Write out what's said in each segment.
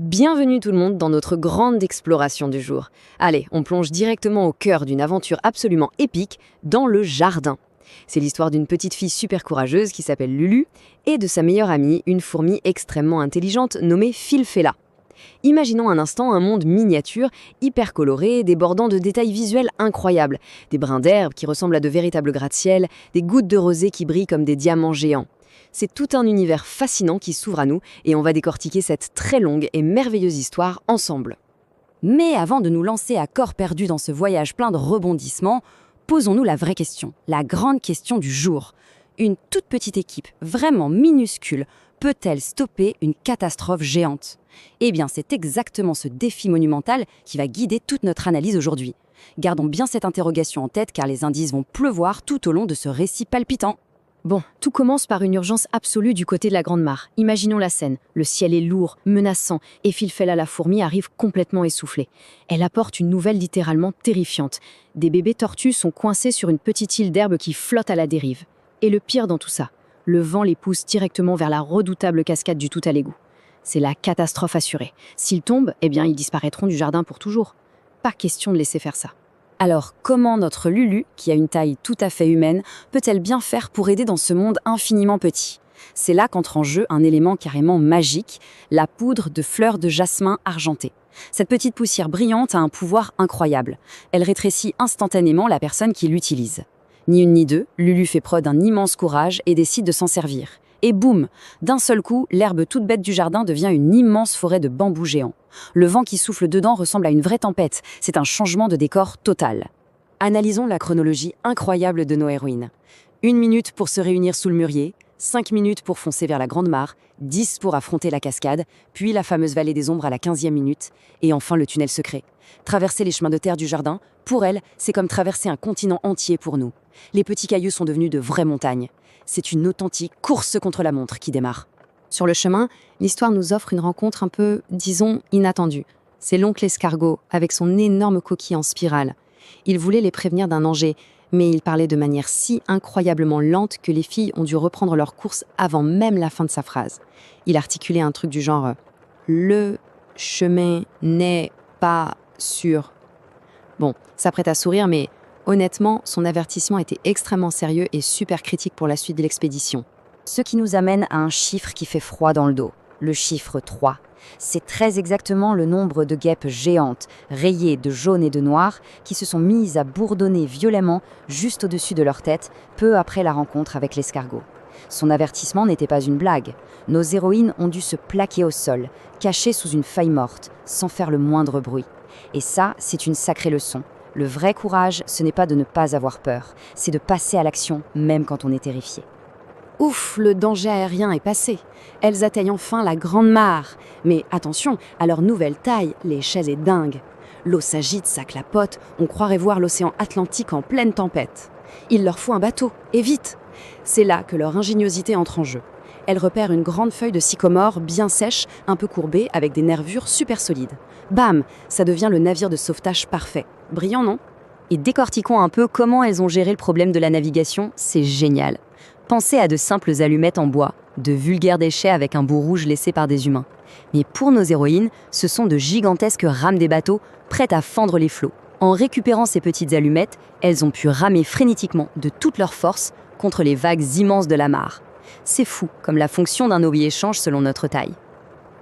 Bienvenue tout le monde dans notre grande exploration du jour. Allez, on plonge directement au cœur d'une aventure absolument épique, dans le jardin. C'est l'histoire d'une petite fille super courageuse qui s'appelle Lulu et de sa meilleure amie, une fourmi extrêmement intelligente nommée Filfella. Imaginons un instant un monde miniature, hyper coloré, débordant de détails visuels incroyables. Des brins d'herbe qui ressemblent à de véritables gratte-ciel, des gouttes de rosée qui brillent comme des diamants géants. C'est tout un univers fascinant qui s'ouvre à nous et on va décortiquer cette très longue et merveilleuse histoire ensemble. Mais avant de nous lancer à corps perdu dans ce voyage plein de rebondissements, posons-nous la vraie question, la grande question du jour. Une toute petite équipe, vraiment minuscule, peut-elle stopper une catastrophe géante ? Eh bien, c'est exactement ce défi monumental qui va guider toute notre analyse aujourd'hui. Gardons bien cette interrogation en tête car les indices vont pleuvoir tout au long de ce récit palpitant. Bon, tout commence par une urgence absolue du côté de la Grande Mare. Imaginons la scène. Le ciel est lourd, menaçant, et Filfella la fourmi arrive complètement essoufflée. Elle apporte une nouvelle littéralement terrifiante. Des bébés tortues sont coincés sur une petite île d'herbe qui flotte à la dérive. Et le pire dans tout ça, le vent les pousse directement vers la redoutable cascade du tout à l'égout. C'est la catastrophe assurée. S'ils tombent, eh bien ils disparaîtront du jardin pour toujours. Pas question de laisser faire ça. Alors, comment notre Lulu, qui a une taille tout à fait humaine, peut-elle bien faire pour aider dans ce monde infiniment petit ? C'est là qu'entre en jeu un élément carrément magique, la poudre de fleurs de jasmin argentée. Cette petite poussière brillante a un pouvoir incroyable. Elle rétrécit instantanément la personne qui l'utilise. Ni une ni deux, Lulu fait preuve d'un immense courage et décide de s'en servir. Et boum, d'un seul coup, l'herbe toute bête du jardin devient une immense forêt de bambous géants. Le vent qui souffle dedans ressemble à une vraie tempête. C'est un changement de décor total. Analysons la chronologie incroyable de nos héroïnes. 1 minute pour se réunir sous le mûrier, 5 minutes pour foncer vers la Grande Mare, 10 pour affronter la cascade, puis la fameuse vallée des ombres à la 15e minute, et enfin le tunnel secret. Traverser les chemins de terre du jardin, pour elle, c'est comme traverser un continent entier pour nous. Les petits cailloux sont devenus de vraies montagnes. C'est une authentique course contre la montre qui démarre. Sur le chemin, l'histoire nous offre une rencontre un peu, disons, inattendue. C'est l'oncle escargot, avec son énorme coquille en spirale. Il voulait les prévenir d'un danger, mais il parlait de manière si incroyablement lente que les filles ont dû reprendre leur course avant même la fin de sa phrase. Il articulait un truc du genre « Le chemin n'est pas sûr ». Bon, ça prête à sourire, mais honnêtement, son avertissement était extrêmement sérieux et super critique pour la suite de l'expédition. Ce qui nous amène à un chiffre qui fait froid dans le dos, le chiffre 3. C'est très exactement le nombre de guêpes géantes, rayées de jaune et de noir, qui se sont mises à bourdonner violemment juste au-dessus de leur tête, peu après la rencontre avec l'escargot. Son avertissement n'était pas une blague. Nos héroïnes ont dû se plaquer au sol, cachées sous une feuille morte, sans faire le moindre bruit. Et ça, c'est une sacrée leçon. Le vrai courage, ce n'est pas de ne pas avoir peur, c'est de passer à l'action, même quand on est terrifié. Ouf, le danger aérien est passé. Elles atteignent enfin la Grande Mare. Mais attention, à leur nouvelle taille, l'échelle est dingue. L'eau s'agite, ça clapote, on croirait voir l'océan Atlantique en pleine tempête. Il leur faut un bateau, et vite. C'est là que leur ingéniosité entre en jeu. Elles repèrent une grande feuille de sycomore bien sèche, un peu courbée, avec des nervures super solides. Bam, ça devient le navire de sauvetage parfait. Brillant, non ? Et décortiquons un peu comment elles ont géré le problème de la navigation, c'est génial. Pensez à de simples allumettes en bois, de vulgaires déchets avec un bout rouge laissé par des humains. Mais pour nos héroïnes, ce sont de gigantesques rames des bateaux, prêtes à fendre les flots. En récupérant ces petites allumettes, elles ont pu ramer frénétiquement de toute leur force contre les vagues immenses de la mare. C'est fou, comme la fonction d'un oblier change selon notre taille.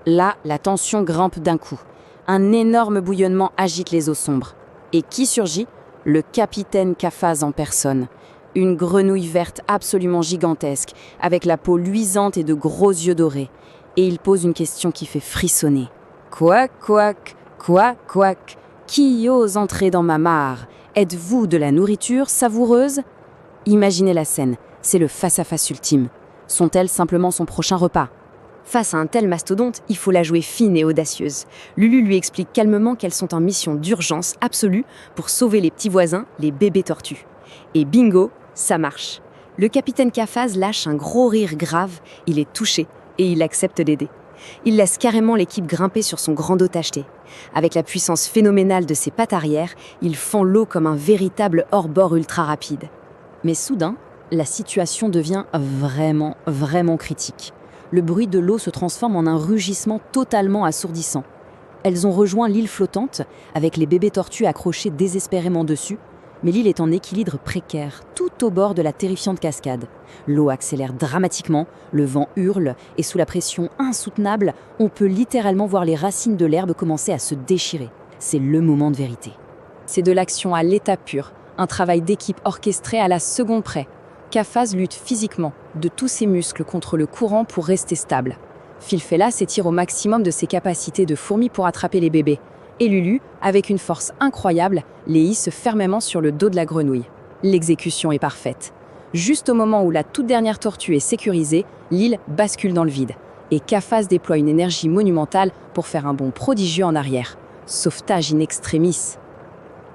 Là, la tension grimpe d'un coup. Un énorme bouillonnement agite les eaux sombres. Et qui surgit ? Le capitaine Cafaz en personne. Une grenouille verte absolument gigantesque, avec la peau luisante et de gros yeux dorés. Et il pose une question qui fait frissonner. Quack, quack, quack, quack. Qui ose entrer dans ma mare ? Êtes-vous de la nourriture savoureuse ? Imaginez la scène, c'est le face-à-face ultime. Sont-elles simplement son prochain repas ? Face à un tel mastodonte, il faut la jouer fine et audacieuse. Lulu lui explique calmement qu'elles sont en mission d'urgence absolue pour sauver les petits voisins, les bébés tortues. Et bingo, ça marche. Le capitaine Cafaz lâche un gros rire grave, il est touché et il accepte d'aider. Il laisse carrément l'équipe grimper sur son grand dos tacheté. Avec la puissance phénoménale de ses pattes arrière, il fend l'eau comme un véritable hors-bord ultra rapide. Mais soudain, la situation devient vraiment critique. le bruit de l'eau se transforme en un rugissement totalement assourdissant. Elles ont rejoint l'île flottante, avec les bébés tortues accrochés désespérément dessus, mais l'île est en équilibre précaire, tout au bord de la terrifiante cascade. L'eau accélère dramatiquement, le vent hurle, et sous la pression insoutenable, on peut littéralement voir les racines de l'herbe commencer à se déchirer. C'est le moment de vérité. C'est de l'action à l'état pur, un travail d'équipe orchestré à la seconde près. Cafaz lutte physiquement, de tous ses muscles contre le courant pour rester stable. Filfella s'étire au maximum de ses capacités de fourmi pour attraper les bébés. Et Lulu, avec une force incroyable, les hisse fermement sur le dos de la grenouille. L'exécution est parfaite. Juste au moment où la toute dernière tortue est sécurisée, l'île bascule dans le vide. Et Cafaz déploie une énergie monumentale pour faire un bond prodigieux en arrière. Sauvetage in extremis.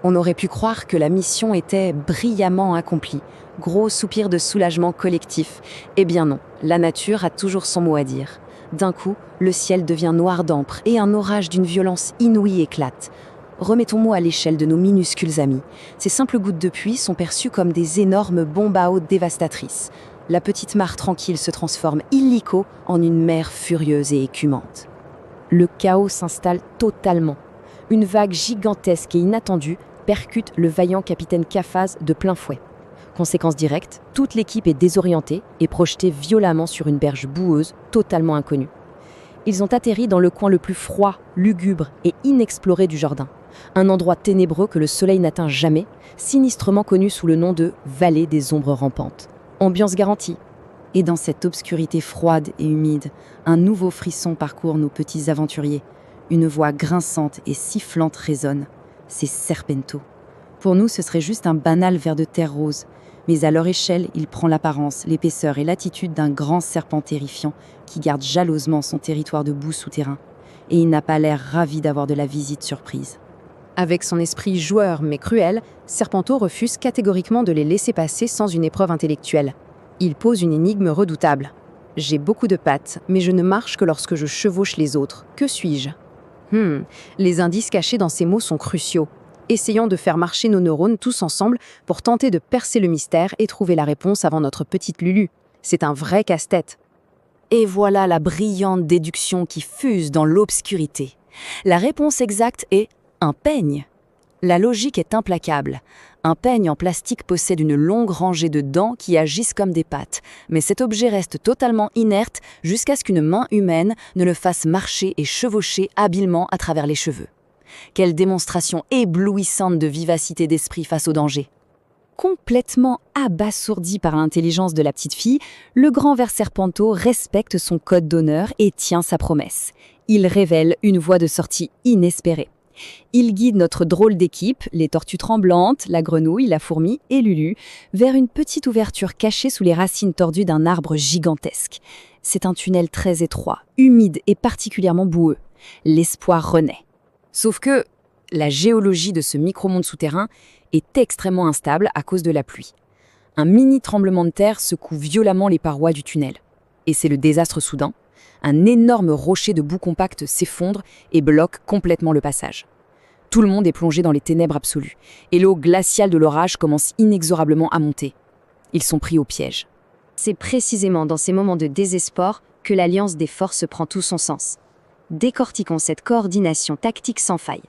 On aurait pu croire que la mission était brillamment accomplie. Gros soupir de soulagement collectif. Eh bien non, la nature a toujours son mot à dire. D'un coup, le ciel devient noir d'encre et un orage d'une violence inouïe éclate. Remettons-nous à l'échelle de nos minuscules amis. Ces simples gouttes de pluie sont perçues comme des énormes bombes à eau dévastatrices. La petite mare tranquille se transforme illico en une mer furieuse et écumante. Le chaos s'installe totalement. Une vague gigantesque et inattendue percute le vaillant capitaine Cafaz de plein fouet. Conséquence directe, toute l'équipe est désorientée et projetée violemment sur une berge boueuse totalement inconnue. Ils ont atterri dans le coin le plus froid, lugubre et inexploré du Jourdain. Un endroit ténébreux que le soleil n'atteint jamais, sinistrement connu sous le nom de Vallée des ombres rampantes. Ambiance garantie. Et dans cette obscurité froide et humide, un nouveau frisson parcourt nos petits aventuriers. Une voix grinçante et sifflante résonne. C'est Serpento. Pour nous, ce serait juste un banal ver de terre rose. Mais à leur échelle, il prend l'apparence, l'épaisseur et l'attitude d'un grand serpent terrifiant qui garde jalousement son territoire de boue souterrain. Et il n'a pas l'air ravi d'avoir de la visite surprise. Avec son esprit joueur mais cruel, Serpento refuse catégoriquement de les laisser passer sans une épreuve intellectuelle. Il pose une énigme redoutable. J'ai beaucoup de pattes, mais je ne marche que lorsque je chevauche les autres. Que suis-je ? Les indices cachés dans ces mots sont cruciaux. Essayons de faire marcher nos neurones tous ensemble pour tenter de percer le mystère et trouver la réponse avant notre petite Lulu. C'est un vrai casse-tête. Et voilà la brillante déduction qui fuse dans l'obscurité. La réponse exacte est un peigne. La logique est implacable. Un peigne en plastique possède une longue rangée de dents qui agissent comme des pattes, mais cet objet reste totalement inerte jusqu'à ce qu'une main humaine ne le fasse marcher et chevaucher habilement à travers les cheveux. Quelle démonstration éblouissante de vivacité d'esprit face au danger. Complètement abasourdi par l'intelligence de la petite fille, le grand ver Serpento respecte son code d'honneur et tient sa promesse. Il révèle une voie de sortie inespérée. Il guide notre drôle d'équipe, les tortues tremblantes, la grenouille, la fourmi et Lulu, vers une petite ouverture cachée sous les racines tordues d'un arbre gigantesque. C'est un tunnel très étroit, humide et particulièrement boueux. L'espoir renaît. Sauf que la géologie de ce micro-monde souterrain est extrêmement instable à cause de la pluie. Un mini tremblement de terre secoue violemment les parois du tunnel. Et c'est le désastre soudain. Un énorme rocher de boue compacte s'effondre et bloque complètement le passage. Tout le monde est plongé dans les ténèbres absolues, et l'eau glaciale de l'orage commence inexorablement à monter. Ils sont pris au piège. C'est précisément dans ces moments de désespoir que l'alliance des forces prend tout son sens. Décortiquons cette coordination tactique sans faille.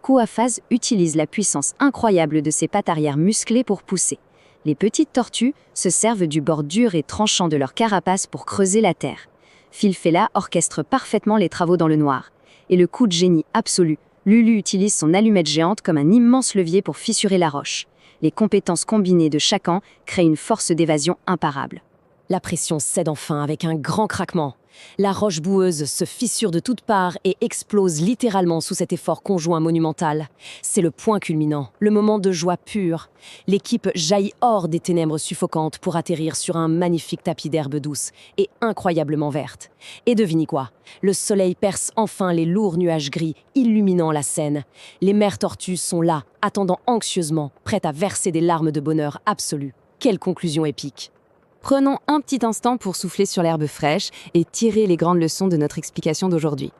Coafaz utilise la puissance incroyable de ses pattes arrière musclées pour pousser. Les petites tortues se servent du bord dur et tranchant de leur carapace pour creuser la terre. Filfella orchestre parfaitement les travaux dans le noir. Et le coup de génie absolu, Lulu utilise son allumette géante comme un immense levier pour fissurer la roche. Les compétences combinées de chacun créent une force d'évasion imparable. La pression cède enfin avec un grand craquement. La roche boueuse se fissure de toutes parts et explose littéralement sous cet effort conjoint monumental. C'est le point culminant, le moment de joie pure. L'équipe jaillit hors des ténèbres suffocantes pour atterrir sur un magnifique tapis d'herbe douce et incroyablement verte. Et devinez quoi ? Le soleil perce enfin les lourds nuages gris, illuminant la scène. Les mères tortues sont là, attendant anxieusement, prêtes à verser des larmes de bonheur absolu. Quelle conclusion épique ! Prenons un petit instant pour souffler sur l'herbe fraîche et tirer les grandes leçons de notre explication d'aujourd'hui.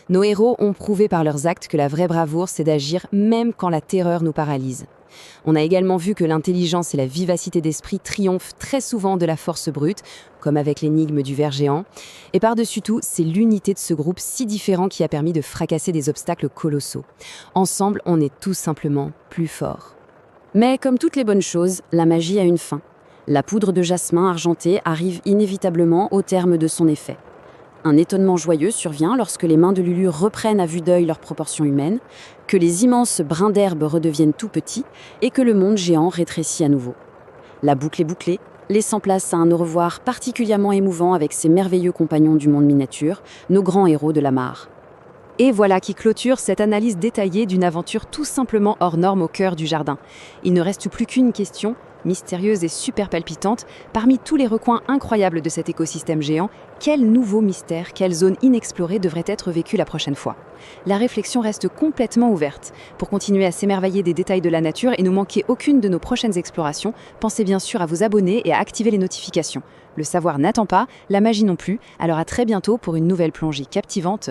Nos héros ont prouvé par leurs actes que la vraie bravoure, c'est d'agir même quand la terreur nous paralyse. On a également vu que l'intelligence et la vivacité d'esprit triomphent très souvent de la force brute, comme avec l'énigme du ver géant. Et par-dessus tout, c'est l'unité de ce groupe si différent qui a permis de fracasser des obstacles colossaux. Ensemble, on est tout simplement plus forts. Mais comme toutes les bonnes choses, la magie a une fin. La poudre de jasmin argentée arrive inévitablement au terme de son effet. Un étonnement joyeux survient lorsque les mains de Lulu reprennent à vue d'œil leurs proportions humaines, que les immenses brins d'herbe redeviennent tout petits et que le monde géant rétrécit à nouveau. La boucle est bouclée, laissant place à un au revoir particulièrement émouvant avec ses merveilleux compagnons du monde miniature, nos grands héros de la mare. Et voilà qui clôture cette analyse détaillée d'une aventure tout simplement hors norme au cœur du jardin. Il ne reste plus qu'une question, mystérieuse et super palpitante. Parmi tous les recoins incroyables de cet écosystème géant, quel nouveau mystère, quelle zone inexplorée devrait être vécue la prochaine fois? La réflexion reste complètement ouverte. Pour continuer à s'émerveiller des détails de la nature et ne manquer aucune de nos prochaines explorations, pensez bien sûr à vous abonner et à activer les notifications. Le savoir n'attend pas, la magie non plus, alors à très bientôt pour une nouvelle plongée captivante